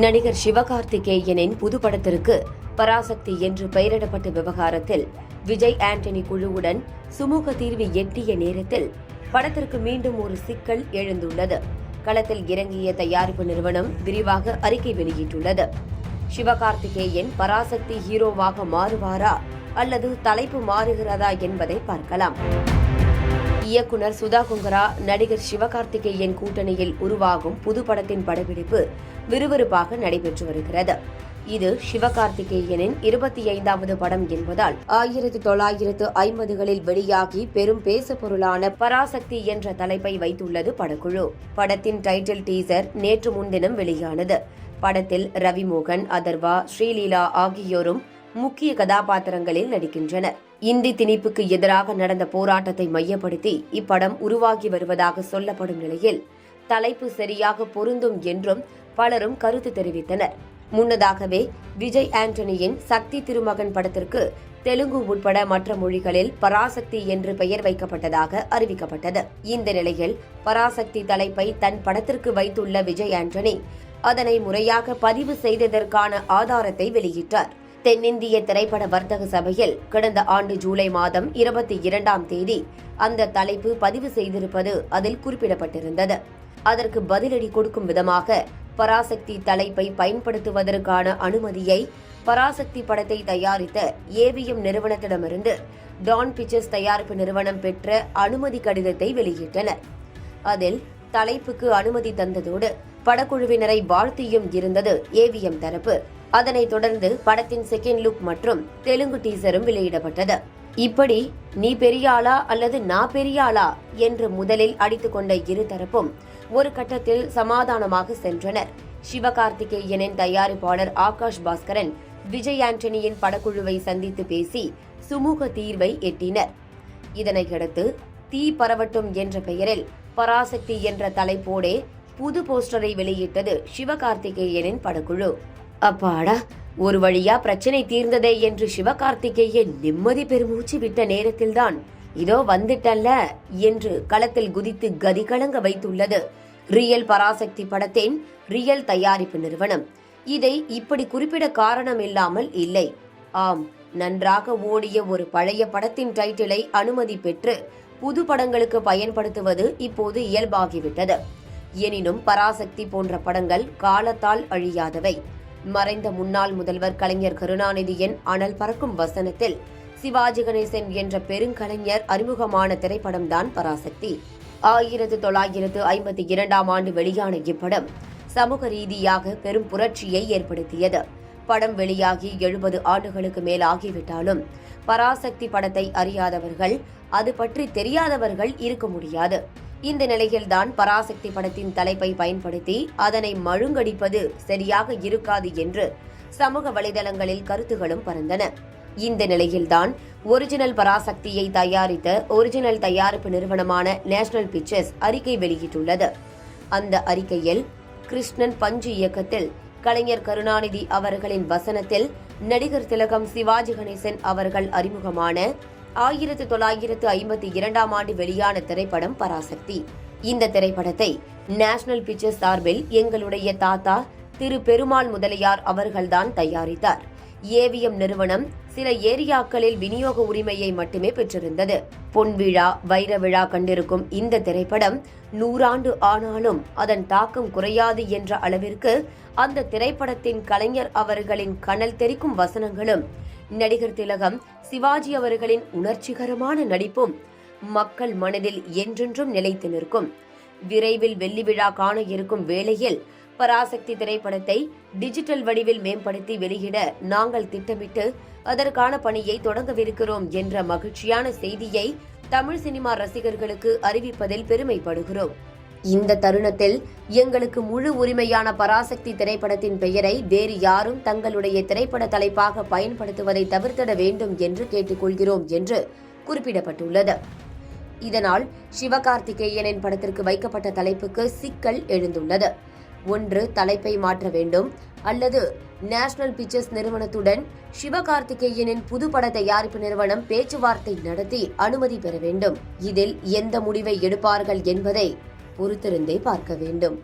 நடிகர் சிவகார்த்திகேயனின் புது படத்திற்கு பராசக்தி என்று பெயரிடப்பட்ட விவகாரத்தில் விஜய் ஆண்டனி குழுவுடன் சுமூக தீர்வு எட்டிய நேரத்தில் படத்திற்கு மீண்டும் ஒரு சிக்கல் எழுந்துள்ளது. களத்தில் இறங்கிய தயாரிப்பு நிறுவனம் விரிவாக அறிக்கை வெளியிட்டுள்ளது. சிவகார்த்திகேயன் பராசக்தி ஹீரோவாக மாறுவாரா அல்லது தலைப்பு மாறுகிறதா என்பதை பார்க்கலாம். இயக்குனர் சுதா கொங்கரா நடிகர் சிவகார்த்திகேயன் கூட்டணியில் உருவாகும் புது படத்தின் படப்பிடிப்பு விறுவிறுப்பாக நடைபெற்று வருகிறது. இது சிவகார்த்திகேயனின் 25வது படம் என்பதால் 1950களில் வெளியாகி பெரும் பேசுபொருளான பராசக்தி என்ற தலைப்பை வைத்துள்ளது படக்குழு. படத்தின் டைட்டில் டீசர் நேற்று முன்தினம் வெளியானது. படத்தில் ரவிமோகன், அதர்வா, ஸ்ரீலீலா ஆகியோரும் முக்கிய கதாபாத்திரங்களில் நடிக்கின்றனர். இந்தி திணிப்புக்கு எதிராக நடந்த போராட்டத்தை மையப்படுத்தி இப்படம் உருவாகி வருவதாக சொல்லப்படும் நிலையில் தலைப்பு சரியாக பொருந்தும் என்றும் பலரும் கருத்து தெரிவித்தனர். முன்னதாகவே விஜய் ஆண்டனியின் சக்தி திருமகன் படத்திற்கு தெலுங்கு உட்பட மற்ற மொழிகளில் பராசக்தி என்று பெயர் வைக்கப்பட்டதாக அறிவிக்கப்பட்டது. இந்த நிலையில் பராசக்தி தலைப்பை தன் படத்திற்கு வைத்துள்ள விஜய் ஆண்டனி அதனை முறையாக பதிவு செய்ததற்கான ஆதாரத்தை வெளியிட்டார். தென்னிந்திய திரைப்பட வர்த்தக சபையில் கடந்த ஆண்டு ஜூலை மாதம் 22ஆம் தேதி அந்த தலைப்பு பதிவு செய்திருப்பது அதில் குறிப்பிடப்பட்டிருந்தது. அதற்கு பதிலடி கொடுக்கும் விதமாக பராசக்தி தலைப்பை பயன்படுத்துவதற்கான அனுமதியை பராசக்தி படத்தை தயாரித்த ஏவிஎம் நிறுவனத்திடமிருந்து டான் பிக்சர்ஸ் தயாரிப்பு நிறுவனம் பெற்ற அனுமதி கடிதத்தை வெளியிட்டனர். அதில் தலைப்புக்கு அனுமதி தந்ததோடு படக்குழுவினரை வாழ்த்தியும் இருந்தது ஏவிஎம் தரப்பு. அதனைத் தொடர்ந்து படத்தின் செகண்ட் லுக் மற்றும் தெலுங்கு டீசரும் வெளியிடப்பட்டது. இப்படி நீ பெரியாளா அல்லது நான் பெரியாளா என்று முதலில் அடித்துக் கொண்ட இரு தரப்பும் ஒரு கட்டத்தில் சமாதானமாக சென்றனர். சிவகார்த்திகேயனின் தயாரிப்பாளர் ஆகாஷ் பாஸ்கரன் விஜய் ஆண்டனியின் படக்குழுவை சந்தித்து பேசி சுமூக தீர்வை எட்டினர். இதனையடுத்து தீ பரவட்டும் என்ற பெயரில் பராசக்தி என்ற தலைப்போடே புது போஸ்டரை வெளியிட்டது சிவகார்த்திகேயனின் படக்குழு. அப்பாடா, ஒரு வழியா பிரச்சனை தீர்ந்ததே என்று சிவகார்த்திகேயன் நிம்மதி பெருமூச்சு விட்ட நேரத்தில்தான் இதோ வந்துட்டல்ல என்று களத்தில் குதித்து கதிகலங்க வைத்துள்ளது ரியல் பராசக்தி படத்தின் ரியல் தயாரிப்பு நிறுவனம். இதை இப்படி குறிப்பிட காரணம் இல்லாமல் இல்லை. ஆம், நன்றாக ஓடிய ஒரு பழைய படத்தின் டைட்டிலை அனுமதி பெற்று புது படங்களுக்கு பயன்படுத்துவது இப்போது இயல்பாகிவிட்டது. எனினும் பராசக்தி போன்ற படங்கள் காலத்தால் அழியாதவை. மறைந்த முன்னாள் முதல்வர் கலைஞர் கருணாநிதியின் அனல் பறக்கும் வசனத்தில் சிவாஜி கணேசன் என்ற பெருங்கலைஞர் அறிமுகமான திரைப்படம்தான் பராசக்தி. 1952ஆம் ஆண்டு வெளியான இப்படம் சமூக ரீதியாக பெரும் புரட்சியை ஏற்படுத்தியது. படம் வெளியாகி 70 ஆண்டுகளுக்கு மேல் ஆகிவிட்டாலும் பராசக்தி படத்தை அறியாதவர்கள், அது பற்றி தெரியாதவர்கள் இருக்க முடியாது. இந்த நிலையில்தான் பராசக்தி படத்தின் தலைப்பை பயன்படுத்தி அதனை மழுங்கடிப்பது சரியாக இருக்காது என்று சமூக வலைதளங்களில் கருத்துகளும் பறந்தன. இந்த நிலையில்தான் ஒரிஜினல் பராசக்தியை தயாரித்த ஒரிஜினல் தயாரிப்பு நிறுவனமான நேஷனல் பிக்சர்ஸ் அறிக்கை வெளியிட்டுள்ளது. அந்த அறிக்கையில் கிருஷ்ணன் பஞ்சு இயக்கத்தில் கலைஞர் கருணாநிதி அவர்களின் வசனத்தில் நடிகர் திலகம் சிவாஜி கணேசன் அவர்கள் அறிமுகமான 1952ஆம் ஆண்டு வெளியான திரைப்படம் பராசக்தி. இந்த திரைப்படத்தை நேஷனல் பிக்சர்ஸ் சார்பில் எங்களுடைய தாத்தா திரு பெருமாள் முதலியார் அவர்கள்தான் தயாரித்தார். ஏவிஎம் நிறுவனம் சில ஏரியாக்களில் விநியோக உரிமையை மட்டுமே பெற்றிருந்தது. பொன் விழா, வைர விழா கண்டிருக்கும் இந்த திரைப்படம் 100 ஆண்டு ஆனாலும் அதன் தாக்கம் குறையாது என்ற அளவிற்கு அந்த திரைப்படத்தின் கலைஞர் அவர்களின் கனல் தெறிக்கும் வசனங்களும் நடிகர் திலகம் சிவாஜி அவர்களின் உணர்ச்சிகரமான நடிப்பும் மக்கள் மனதில் என்றென்றும் நிலைத்து நிற்கும். விரைவில் வெள்ளி விழா காண இருக்கும் வேளையில் பராசக்தி திரைப்படத்தை டிஜிட்டல் வடிவில் மேம்படுத்தி வெளியிட நாங்கள் திட்டமிட்டு அதற்கான பணியை தொடங்கவிருக்கிறோம் என்ற மகிழ்ச்சியான செய்தியை தமிழ் சினிமா ரசிகர்களுக்கு அறிவிப்பதில் பெருமைப்படுகிறோம். இந்த தருணத்தில் எங்களுக்கு முழு உரிமையான பராசக்தி திரைப்படத்தின் பெயரை வேறு யாரும் தங்களுடைய திரைப்பட தலைப்பாக பயன்படுத்துவதை தவிர்த்திட வேண்டும் என்று கேட்டுக்கொள்கிறோம் என்று குறிப்பிடப்பட்டுள்ளது. இதனால் சிவகார்த்திகேயனின் படத்திற்கு வைக்கப்பட்ட தலைப்புக்கு சிக்கல் எழுந்துள்ளது. ஒன்று தலைப்பை மாற்ற வேண்டும் அல்லது நேஷனல் பிக்சர்ஸ் நிறுவனத்துடன் சிவகார்த்திகேயனின் புதுப்பட தயாரிப்பு நிறுவனம் பேச்சுவார்த்தை நடத்தி அனுமதி பெற வேண்டும். இதில் எந்த முடிவை எடுப்பார்கள் என்பதை பொறுத்திருந்தே பார்க்க வேண்டும்.